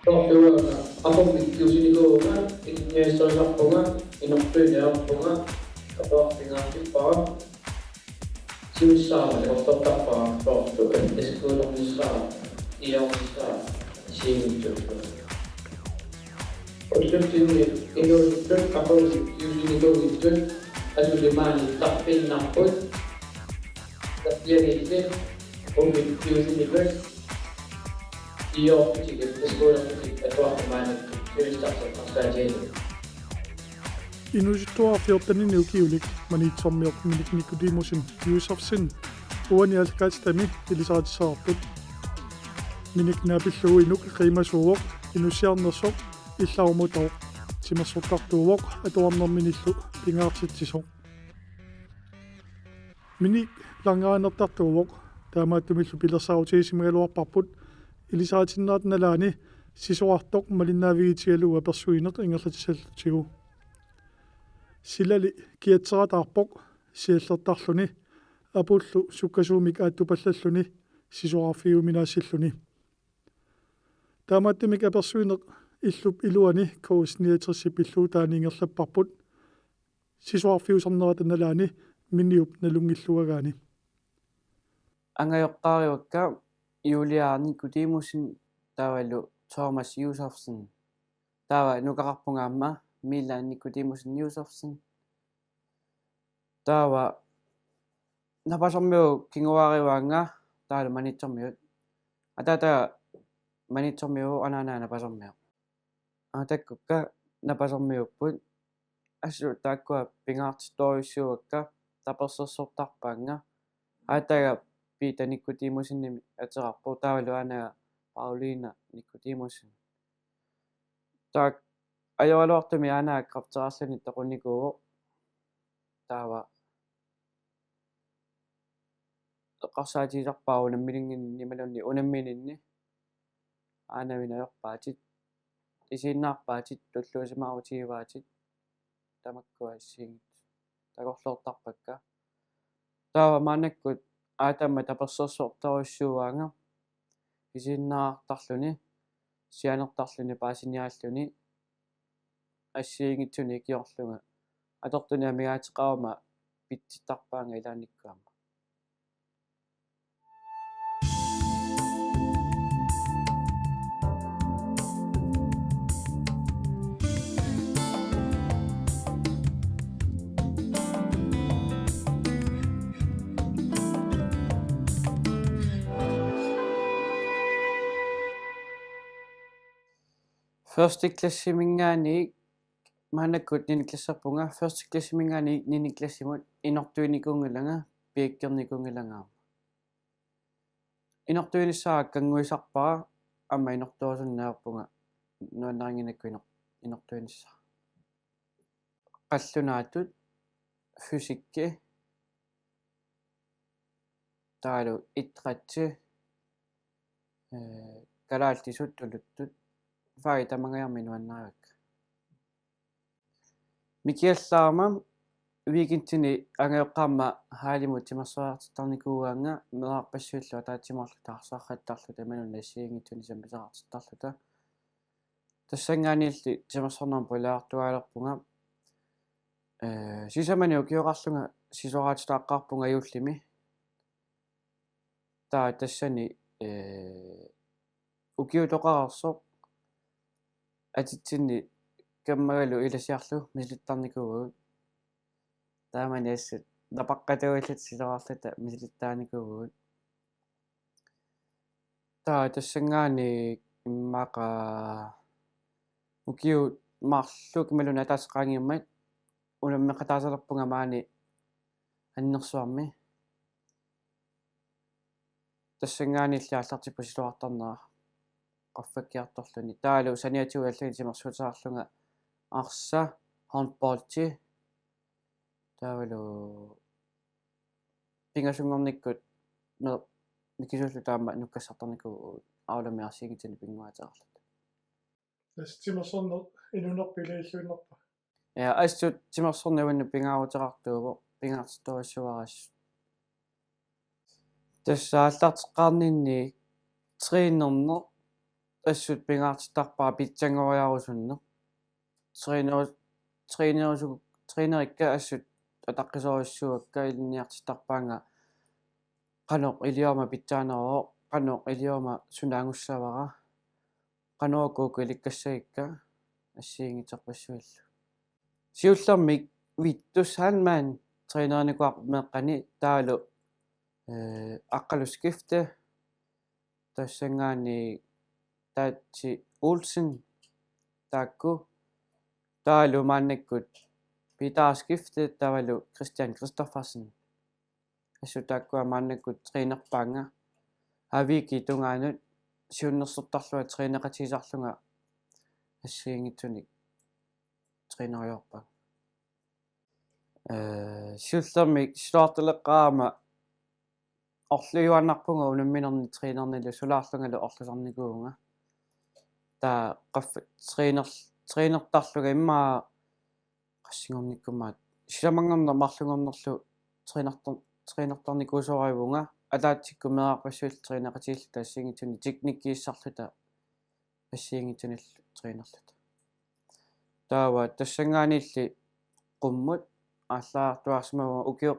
Tortuga apomikkiusinikuunga inniassoriarpunga inortuiniarpunga apoartingaartippara siussaamani ortortarpara tortuga eskuulernissaa iornissaa siimuttuqqa ulluttiuni inuuttut apomikkiusinikuugittut asulimaani tarpinnarput tappianilli pomikkiusinikut iortitik eskuulernisik atuartimaani siustartarsaajini Inusituarfiortani niukiulik manitsormiorp miniknikudimusin Yusufsin uanialkatstami ilisaatisaarput miniknaapillugu inuk qiimasuuvoq inussiarnersoq илларумутаоq тимерсортартууvoq атуарнэрминиллу пингаартитсисоq minik langaanертартууvoq таамааттумиллу пилерсаутигисимагалуарпарпут илисаатиннаатналаани сисоартоq малиннаавигитигалуга персуинеq ингерлатисаллутигу силали киатсератаарпоq сиаллертарлүни апуллу суккасуумик ааттупаллаллүни сисоарфиуминаассиллүни таамааттумик аперсуинеq иллуп илуани коусниатерси пиллуу тааниингерлаппарпут сисоарфиусарнератаналаани минниуп налунгиллуагаани ангайоqqaariukka Juliani Kudimusin taavalu Thomas Yusufsen taava nukaqarpungaamma Milan Kudimusin Yusufsen taava napasormiu kinguariuanga taalu manitsormiut atata manitsormiu anaana napasormiu atakkukka napasormiupput assu taakkua pingaartistoriussuakka tapersersortarpaanga ataga Pita Nicodemusin aterarpo taavalu ana Paulina Nicodemusin taak ajoaluartumi ana krafterarluni toqunikuuvo taava qarsaatiisarpaa unammilinginni nimalunni unammininni aanavinayorpaatit isiinnaarpaatit tulluusimaarutigivaatit tamakkuassiingit tagorlortarpakka taava maanakkut aatamma tapersersortaruissuuaanga isiinnaartarluni sianertarluni paasiniaalluni ассиингитсуни киорлуга аторtuни амигаатеқарма питситарпаанга илааниккуама Første klassimingaani maanakkut niniklasserpunga første klassimingaani niniklassimut inortuinikungalanga piikkernikungalangaama inortuinissaa kanguisarpaa amma inortuasunnaarpunga nuannaringinakku inortuinissa qallunaatut fysikki taalu itratsi kalaaltisut tuluttut faaitamangayarminuannaarak mikiallaarma viikintini angayoqqaarma haalimut timersuartarnikuugaanga meerarpassuullu ataatsimorlu taarsaarrattarlu tamanunna assiingitsuni sampisaqartarluta tassangaaniilli timersornerm pulaartuaalerpunga sisamani ukioqarlunga sisoraatitaaqqaarpunga ajuullimi taa tassani ukiutoqararsoq atitsinni каммагалу иласиарлу мисилиттарникуугут таамани ассут напаққатуаллут силораарлута мисилиттааникуугут таа тассангаани иммақа укиу марлук малуна атаасеқаангиуммат унаммеқатаасалерпунга маани аннерсуарми тассангаани иллааллартиппу силуартарнера qaffakkiartorluni taalu saniatuallugi timersuutaarlunga arsa handballti taavalu pingasungornikkut me mikisullu taamma nukkassartarniku aulamiarsiigitini pinguaataarlut timersorner inunerpilailluinnerpa ja assut timersorniuannu pingaaruteqartuuvo pingaartittuassuaras тассааллартеққарнинни трeenerner ассут пингаартиттарпаа питсангориарусунне тренерикка ассут атаққисориссуакка илниартиттарпаанга qanoq iliorma pitsaanероо qanoq iliorma sunaangussavara qanoakuuku ilikkassagikka ассиингитерпассуаллу сиуллэрмик виттус хаанмаан тренерникуар меэккани таалу аққалу скифте тассангаани таатси Olsen таакку таалу мааннаккут Peter skifte тавалу Christian Christoffersen ассутааккуа мааннаккут тренерпаанга авики тунгаанут сиуннерсэртарлуа тренеқатисарлунга ассиингитсуник тренериорпа сиуллэрмик силуартулеққаама орлуюаннарпунга унамминерни тренернилу сулаарлунгалу орлусарникуунга таа qaff тренертарлуга иммаа qassingornikkumaat силамангерна марлунгорнерлу тренерторникуусоривунга алаатикку мераарпассуил тренеқатииллу таассиингитсуни техниккииссарлута ассиингитсунил тренерлута таава тассангаанилли qumмут ааллаартуарсимава укио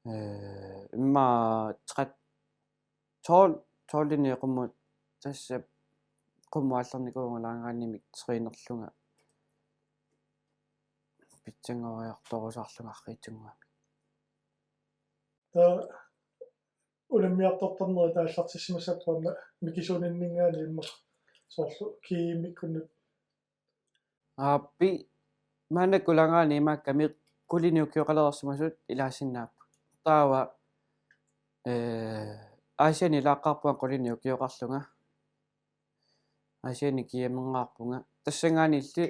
имма трат тооллини qumмут тасса qummuаллерникуунгалаангааннимик тренерлунга питсангориарторусарлунга арриитсунгуами таа улеммиарторторнери тааллартиссимасаппаама микисуниннингаани имма соорлу киимиккуннут ааппи маанаккулангаани имаакками кулиниуккиоқалерсимасут илаассиннааппу таава аасиани лааққарпуан кулиниуккиоқарлунга аасиани киаменгаарпунга тассангаанилли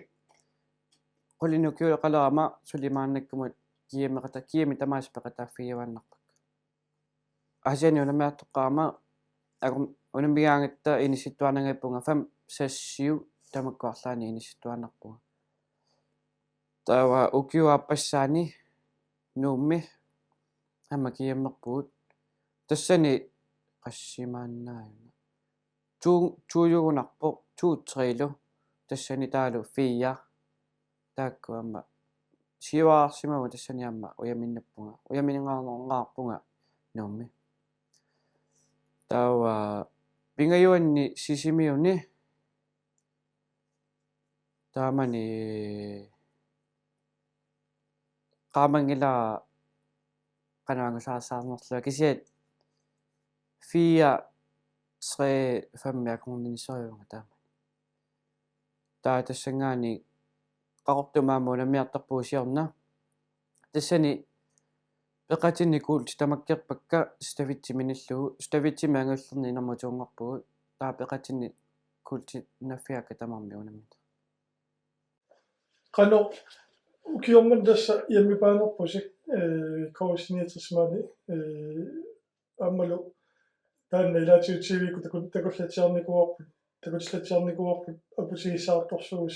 кулиниуккиоқалерама сулимааннаккумут киами тамаас пеқатааффиавааннарпак аасиани унамиартоққаама агум унамигаангатта иниситуанангаппунга фам сассиу тамаккуарлаани иниситуаннарпунга таава укиуаппассаани нуумми аммакиаммерпуут тассани qassimaannaayuna tuuyugunarpo tuutriilu тассани таалу фия тааккуамма сиуаарсимагу тассани амма уяминнаппунга уяминнгаарнернгаарпунга нуумми таава пингаюанни сисимиуни таамани qaamangila qanaangusaasaarnerlua kisiat 4-3-5 taama taa tassangaani qaqortumaammu unammiartarpuusiorna tassani peqatinnikkuul tamakkerpakka stavitsiminilugu stavitsimi angullerni inermutuungarpugu taa peqatinni kuulti naffiakka tamarmi unammi qano ukiorman tassa iammipaanерпусик координеерсмаани аммалу таанна илаатиутсивику такуллатиарникуарпут такуллатиарникуарпут апусигисаартарсуус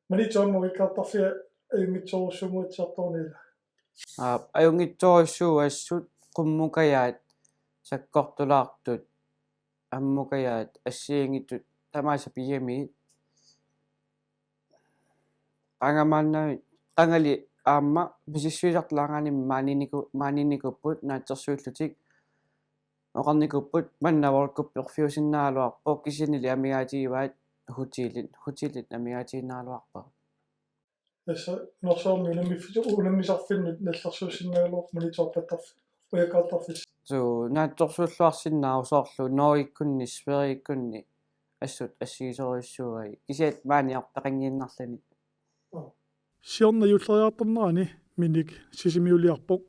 манитсуаммавиккаартарфиа аюнгитсоорсумуатсиарторнила аюнгитсориссууассут qummukаяат саккортулаартут аммукаяат ассиингитут тамааса пиами ангамааннаи qangali aamma pisissuisartulaangaanimma maaninnikupпут наатсерсууллутик оqarnikupput маннаваркуппиорфиусиннаалуарпо кисинили амигаатигиваат хутилит амигаатигиннаалуарпа тасса норсоорни унаммисарфиннут наллерсуусиннаалуар мониторпаттарф уякаартарфис so наатсорсууллуарсиннаавсоорлу ноиккунни спериккунни ассут ассигисориссуай кисиат маaniartaqangiinnarlani сиорна юллериарторнерани миник сисимиулиарпоқ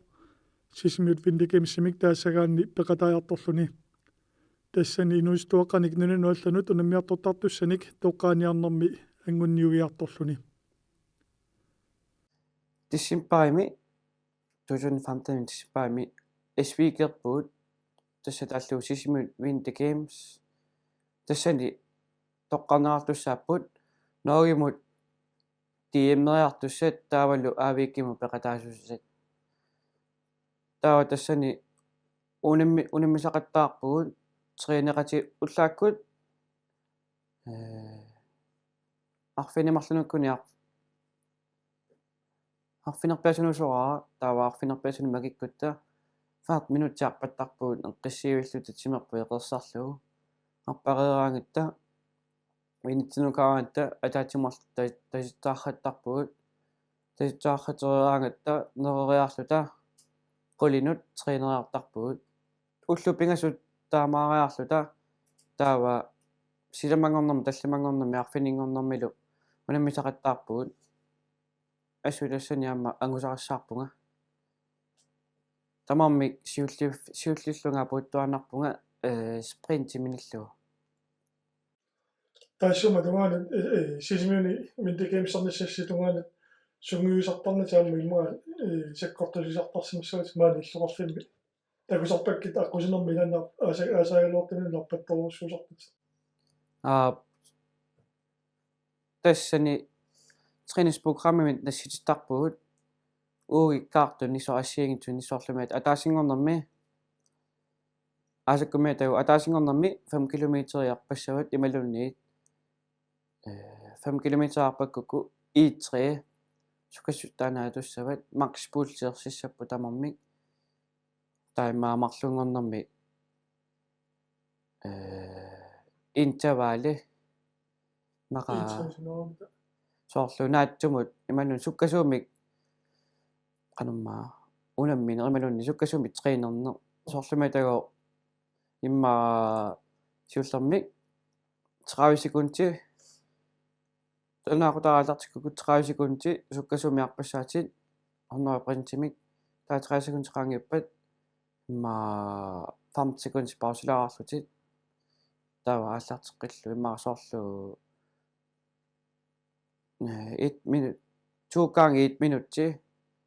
сисимиут виндикемсимик таассагаанни пеқатаярторлуни тассани инуистуаққаник нунануалланут унаммиартортартуссаник тоққааниарнерми ангунниуиарторлуни тиссимпаими 2015 тиссимпаими speakerпут тассатааллу сисимиут винди геймс тассани тоққарнеартуссааппут ноогимут тиэммериартуссат таавалу аавиккиму пеқатаасуссат таава тассани унаммисақаттаарпугут тренеқати уллааккут арфинимарлунуккуни арфинерпиасунусораа таава арфинерпиасуни магиккутта 40 минутиарпаттарпугут эққиссиуиллутит симерпу еқерсарлугу арпарераангитта винитсинукааванта атаатимарлу таситтаархаттарпугут таситтаархатерераангатта нерериарлута qulинут тренериартарпугут уллупингасут таамаариарлута таава силамангорнэрми талламангорнэрми арфинингорнэрмилу унаммисақаттаарпугут ассулассани аама ангусарассаарпунга тамарми сиуллиллунга путтуанарпунга спринтиминиллугу таашума тугаана сисимиуни миндикемсарниссасситугаана сунгиусартарна таама имаа саккортулисартарсимсуут маани иллоқарфимми такусарпаккит аққусинерми ланнар аасагалуортаниларпаттооруссуусартут тассани трениспрограммимит нассититтарпугут ууги картун нисо ассиагитсун нисоорлумаат атаасингорнэрми асаккумиа тау атаасингорнэрми 5 километриарпассават ималунниит 5 километриарпаккуку и3 сукассуттаанаа туссават макс пулсиерсиссаппу тамарми таймаамарлунгорнэрми интервале мака соорлунаатсумут ималун суккасуумик qanummaa unammi nerimalunni sukkasumi treenerner sooрлуматаго имма сиуллермик 30 секунти танаақутараалартикку 30 секунти суккасуми арпассаатит орноо принтимик таа 30 секунти qaangippat имма 5 секунти паусилаарлутит таава ааллартеққиллу имма соорлу 1 minut 2 gange 1 minut til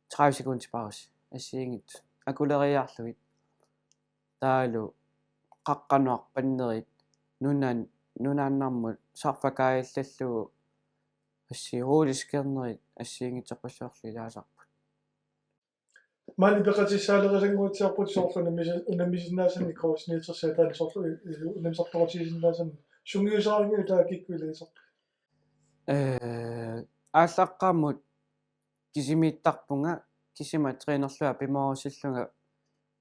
30 sekunder pause ассиингит акулериаарлугит таалу қаққануарпаннерит нунааннармут сарфакаиллаллугу ассируулискернерит ассиингитеққуссуарлилаасарпут маани пеқатиссаалерисангуутсиарпут соорлуна унамисиннаасанни координеетерсаатаани соорлу унамисарторатисиннаасанни сунгиусааргиу таакиккулисар ааллаққааммут кисимииттарпунга кисима тренерлуа пимоорусиллунга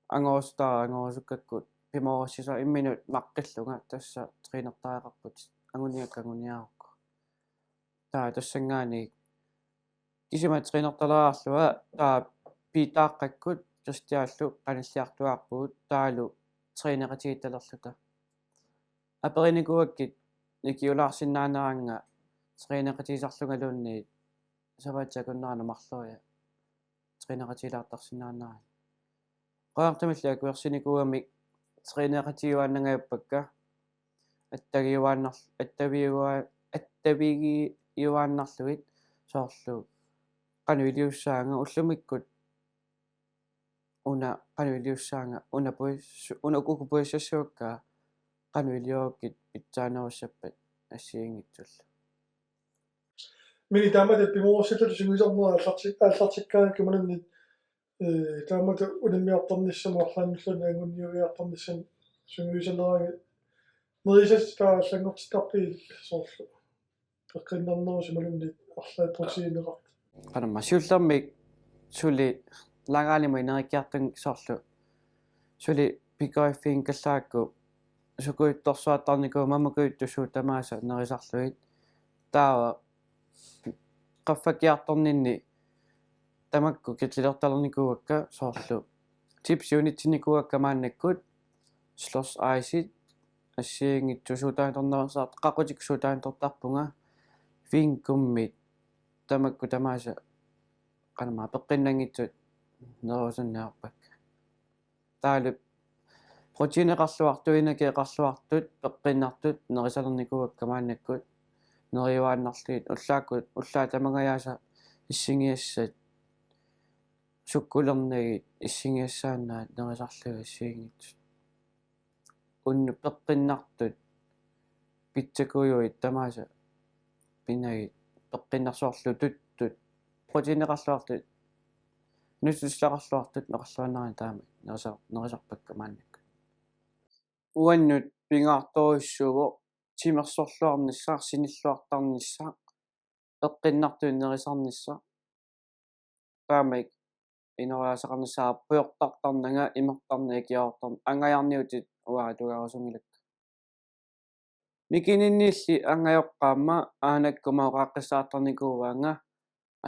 ангорусуккаккут пимоорусиса имминут маққиллунга тасса тренертаақарпут ангуниарукку таа тассангаани кисима тренерталаарлуа таа питааққаккут кристиааллу қаналлиартуаарпугут таалу тренератигитталерлута апериникуаккит никиулаарсиннаанеранга тренератигисарлунгалуунни саваатсакуннерана марлуя тренератилаартарсинаанаа qaartamilli akuersinikugami treeneqatiuaannangayuppakka attaviguannarlugit soorlu qanu iliussaanga ullumikkut una qanu iliussaanga una kukupuissassuukka qanu iliuakkit pitsaanarussappat ассиингитсулла мини таамат пимоорсиллу сунгисарнера аллартиккаанакку мананни таамат унаммиарторниссамуарлааннуллуна ангунниуиарторниссан сунгисалераги нерисас тааллангортитарпи соорлу пеккиннарнерусу малунни арлаатторсиинеқарт qanamma siullermik suli langaalimu inerikiartun sooрлу suli pikoiffiin kallaakku sukuittorsuattarniku mamukuittusuu tamaasa nerisarluit taava qaffakkiartorninni tamakku kitlilertalernikuvakka soorlu tips unitsinikuakka maannakkut sloss aisit ассиингитсусутаанторнерсаат qaqutiksutaantortarpunga fiinkummit tamakku tamaasa qanama peqqinnangitsut nerusunnearpak taalup proteineqarluartuinakeeqarluartut peqqinnartut nerisalernikuakka maannakkut neriuaannarliit ullaakkut ullaa tamagayaasa issинgiassat sukkulernagit issинgiassaannaat nerisarlugu assiingitsut unnu peqqinnartut pitsakujuit tamaasa pinagit peqqinnersoorlu tuttut proteineqarluartut nussussaqarluartut neqarluannarin taama nerisarpakka maannakku uannut pingaartorissuvo тимерсорлуарнissaar sinilluartarnissaa эққиннартуиннерисарнissaa таамик инериасақарнissaa пуйортартарнага имертарнаа киаортарна ангаярниутит уаа тугарусунгилак микининниилли ангайоққаама аанаккумаоқааққиссаартарникууаанга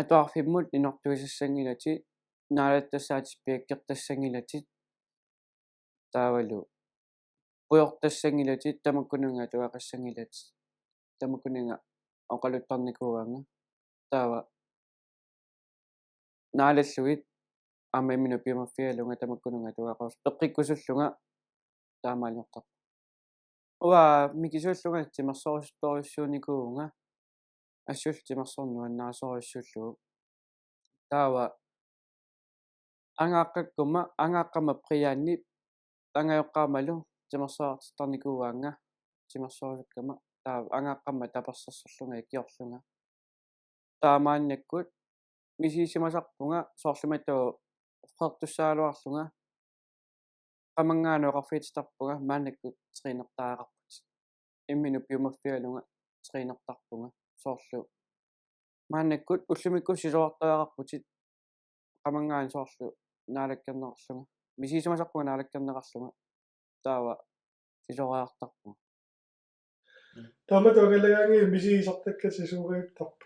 атуарфиммут инортуисассангилати наалаттассаатис пиаккертассангилати таавалу пуйортассангилати тамаккунунга туақассангилати тамаккунунга оқалуттарникууаанга таава наалаллуит аммимину пимаффиалунга тамаккунунга туақарс пеққиккусуллунга таамаалиортар уа микисууллунга тимерсористориссууникуунга ассул тимерсорнуаннаасориссуллугу таава ангааққаккума ангааққама приаанни ангайоққаамалу тимерсоартарникууаанга тимерсорисуккама таава ангааққама таперсерсерлунга икиорлунга таамааннаккут мисисимасарпунга соорлуматтуу фертуссаалуарлунга qamangaanuaqarfiittarpunga maannakkut triinertaaqarput imminu piumaffialunga triinertarpunga soorlu maannakkut ullumikku siluartaaqarputit qamangaan soorlu naalakkernerarlunga misisimasarpunga naalakkernerarlunga taava siluariartarpunga тааматуагалагаанги мисисартаккати сууриуттарпу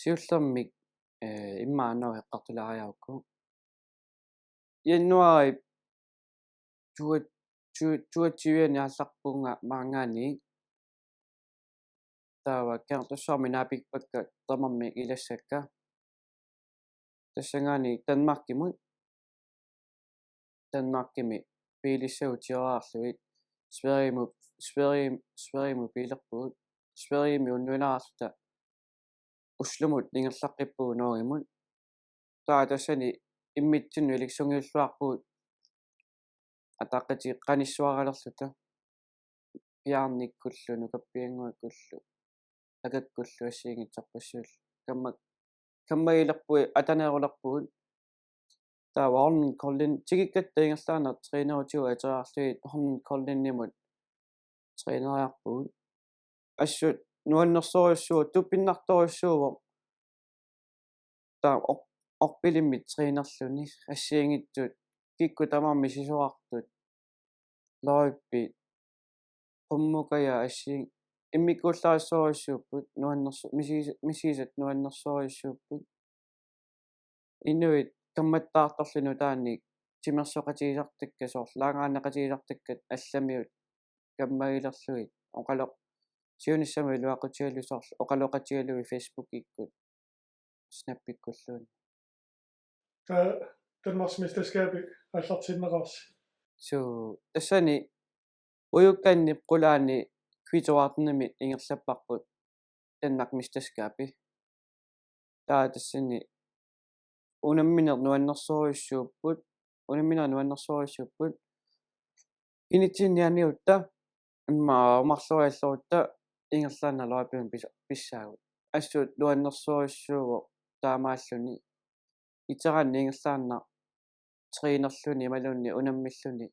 siullermik immaanau heqqartulariaukku januari 22 алларпунга маангаани таава кертуссарми наапикпакка тамарми илассакка тассангаани данмаркими пилиссаутиораарлуит свериму пилерпуут сверими уннунаарлута услумут нингерлаққиппуу ноогимут таа тассани иммитсинну иликсунгиуллуарпуут атаққати қаниссуаралерлута пиарниккуллуну каппиангуаккуллу акаккуллу ассиингитсарпассуул каммагилерпуи атанеерулерпугут таава орнен коллин тигиккатта ингерлаанер тренерутиу атераарлуит орнен коллиннимут тренериарпугут ассут нуаннерсориуссуу туппиннарториуссууво таа орпилиммит тренерлуни ассиингитсут кикку тамарми сисуартут лоиппи поммукая ассиин иммиккууллаассориуссууппут мисисат нуаннерсориуссууппут инуит камматтаарторлуну таанник тимерсоқатигисартакка соорлаагааннеқатигисартаккат алламиут каммагилерлуит оқалоқ сиуниссами луақутиалу соорлу оқалоқатигалуи фейсбук иккут снаппиккуллуун Danmarksmesterskabet аллартиннеқарси су тассани уюкканни қулаани квитуартнами ингерлаппарпут Danmarksmesterskabet таа тассани унамминер нуаннерсориуссууппут инитсиннианиутта имма марлуриаллорутта ингерлааналуапиун писсаагут ассуут нуаннерсориуссууво таамааллуни итераанни ингерлаанна тринерлуни малунни унаммиллуни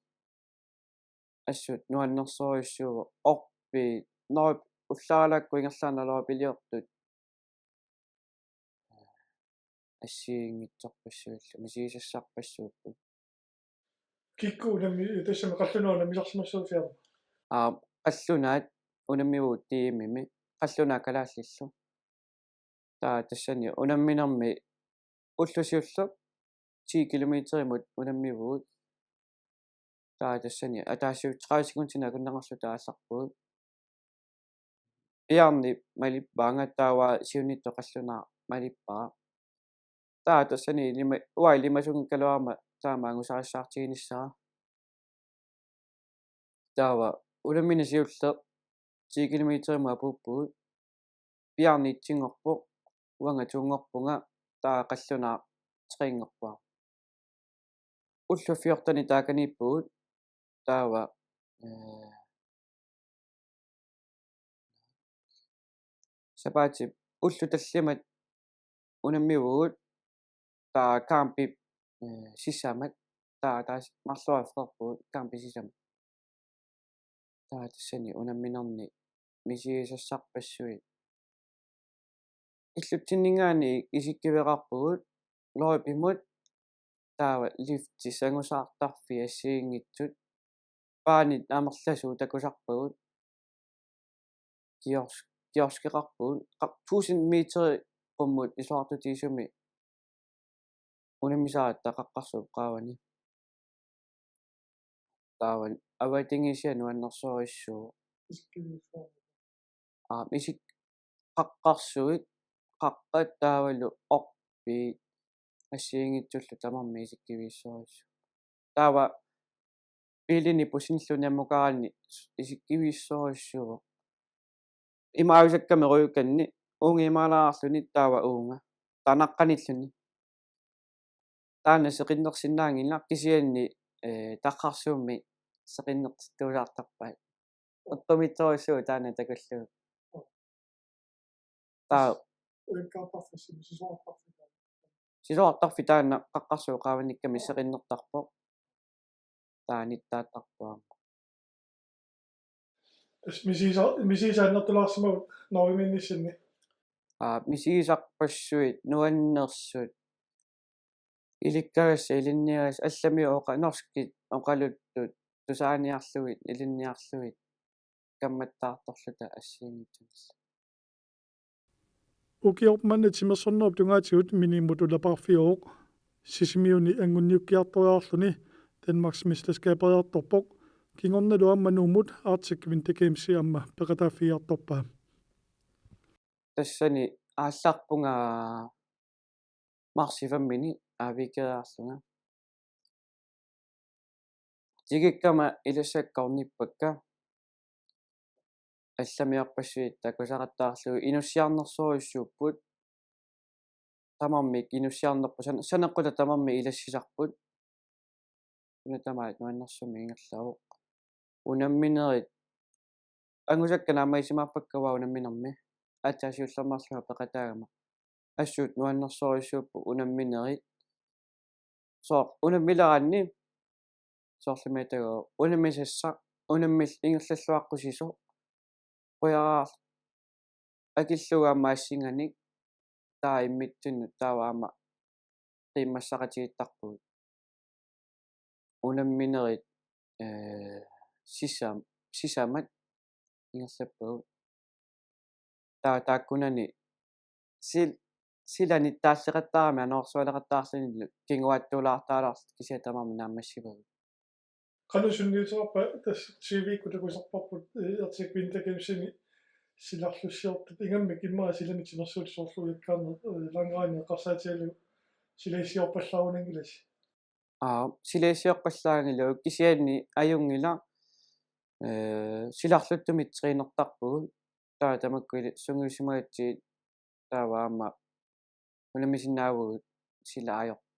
ассуут нуаннерсориуссууво орпи ноп уллаалаакку ингерлааналуапилиортут ассиингитсарпассууллу мисисассарпассууппут кикку унамми тассами қаллунуана мисарсимассуусиарма қаллунаат унаммиуут тиимими қаллунаа калааллиллу таа тассани унамминерми уллусиуллу 10 километеримут унаммивуут таа тассани атаассуу 30 секундина куннеқарлу таалларпуут иарни малиппаанга таава сиунитто қаллунаа малиппаа таа тассани лимасугин калуарма таамаангусариссаартигиниссаа таава унаммина сиулле 10 километерима пуппуут пиарниитсингорпо уанга тунгорпунга таа қаллунаа триингорпаа уллу фиортани тааканиппуут таава сапаати уллу таллимат унаммивуут таа кампи сисамат таа марлуафферпуут кампи сисам таатассани унамминерни мисигисассарпассуи иллутсиннингаани исиккивеқарпугут лорипимут таава лифти сангусаартарфи ассиингитсут паанит амерласуу такусарпагут киорскеқарпугут 1000 метри поммут исуартутиисуми унаммисаат тақаққарсуп qaavani тааwan аватингисиану аннерсориссуу мисик qaqqarsuit qaqqat taavalu orpi ассиингитсуллу тамарми исиккивииссорисsu таава пилини пусинллуни аммукаранни исиккивииссорissуу имаависакками руйукканни унгимаалаарлуни таава уунга танаққаниллуни таана сеқиннерсиннаангилла кисианни таққарсуумми сеқиннертуусаартарпаа оттомитсориссуу таана такуллуу таа сисоартарфи таана qaqqarsuu qaavanikками сеқиннертарпо тааниттааттарпуа мисисааннертулаарсимагут норвиминнисинни мисигисарпассуит нуаннерсут иликкагасса илинниагас аллами оqa норскит оқалуттут тусааниарлугит илинниарлугит камматтаарторлута ассиингитсунилла укиорпманна тимерсорнеруп тунгаатигут минимутулапарфиооқ сисимиуни ангунниуккиарториарлуни Danmarks mesterskaberjartorpoq kingornalu ammanuumut Arctic Winter Games amma peqataaffiartorpaa тассани ааллаарпунга марсифаммини аавикераарлунга тигиккама илассаккорниппакка алламиарпассуит такусақаттаарлуги инуссиарнерсориссууппут тамармик инуссиарнерпу санеққута тамарми илассисарпут унатамаат нуаннерсуми ингерлавоқ унамминерит ангусаккана аммаисимаарпаккава унамминерми атаасиуллермарлуга пеқатаагама ассуут нуаннерсориссууппу унамминерит соо унаммиларанни соорлиматаго унаммисасса унаммил ингерллуаққусисо қуяраар акиллугаама ассинганик таа иммитсинну тааваама қиммассақатигиттарпугут унамминерит сисамат ингерлаппагут тааккунани силани тааллеқаттарами анорсуалеқаттаарлунилу кингуаттуулаартаалаарл кисиатамарми наамассивагут канусунниутерпа тас CV-кутакусарпарпут Arctic Winter Games-ини силарлуссиортут ингаммик иммаа силани тимерсуутсоорлуиккаарнер лангаани қарсаатиалу силаисиорпаллаарунангилас силаисиоққаллаагилу кисианни аюнгила силарлуттумит тринертарпугут таа тамаккуили сунгуисимагатсиит тааваама унамисиннаавгут сила аёрпа